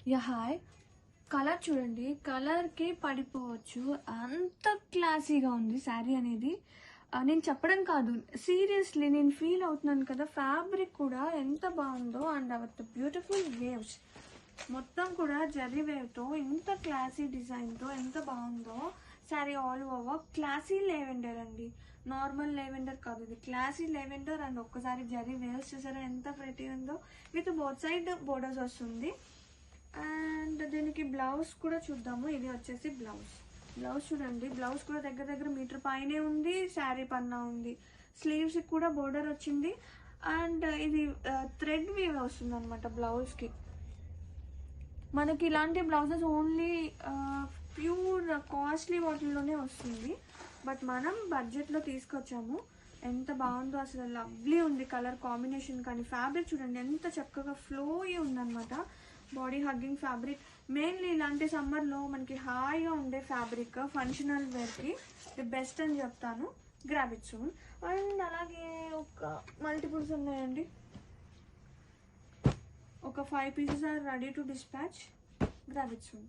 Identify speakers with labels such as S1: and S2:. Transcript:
S1: Yeah hi. Colour చూడండి, కలర్కి పడిపోవచ్చు, అంత క్లాసీగా ఉంది శారీ అనేది. నేను చెప్పడం కాదు, సీరియస్లీ నేను ఫీల్ అవుతున్నాను కదా. ఫ్యాబ్రిక్ కూడా ఎంత బాగుందో, అండ్ అవర్ బ్యూటిఫుల్ వేవ్స్ మొత్తం కూడా జరీ వేవ్తో ఇంత క్లాసీ డిజైన్తో ఎంత బాగుందో sari. All over classy lavender అండి, నార్మల్ లెవెండర్ కాదు, ఇది క్లాసీ లెవెండర్. అండ్ ఒక్కసారి జరీ వేవ్స్ చూసారా ఎంత ప్రెటీ ఉందో. విత్ బోత్ సైడ్ బోర్డర్స్ వస్తుంది. అండ్ దీనికి బ్లౌజ్ కూడా చూద్దాము. ఇది వచ్చేసి బ్లౌజ్ చూడండి, బ్లౌజ్ కూడా దగ్గర దగ్గర మీటర్ పైనే ఉంది. శారీ పన్నా ఉంది, స్లీవ్స్ కూడా బోర్డర్ వచ్చింది. అండ్ ఇది థ్రెడ్ వీవ్ వస్తుంది అనమాట బ్లౌజ్కి. మనకి ఇలాంటి బ్లౌజెస్ ఓన్లీ ప్యూర్ కాస్ట్లీ వాటిల్లోనే వస్తుంది, బట్ మనం బడ్జెట్లో తీసుకొచ్చాము. ఎంత బాగుందో అసలు, లవ్లీ ఉంది కలర్ కాంబినేషన్. కానీ ఫ్యాబ్రిక్ చూడండి ఎంత చక్కగా ఫ్లోయి ఉందన్నమాట. బాడీ హగ్గింగ్ ఫ్యాబ్రిక్, మెయిన్లీ ఇలాంటి సమ్మర్లో మనకి హాయిగా ఉండే ఫ్యాబ్రిక్, ఫంక్షనల్ వేర్కి ది బెస్ట్ అని చెప్తాను. Grab it soon. అండ్ అలాగే ఒక మల్టిపుల్స్ ఉన్నాయండి, ఒక 5 pieces are ready to dispatch. Grab it soon.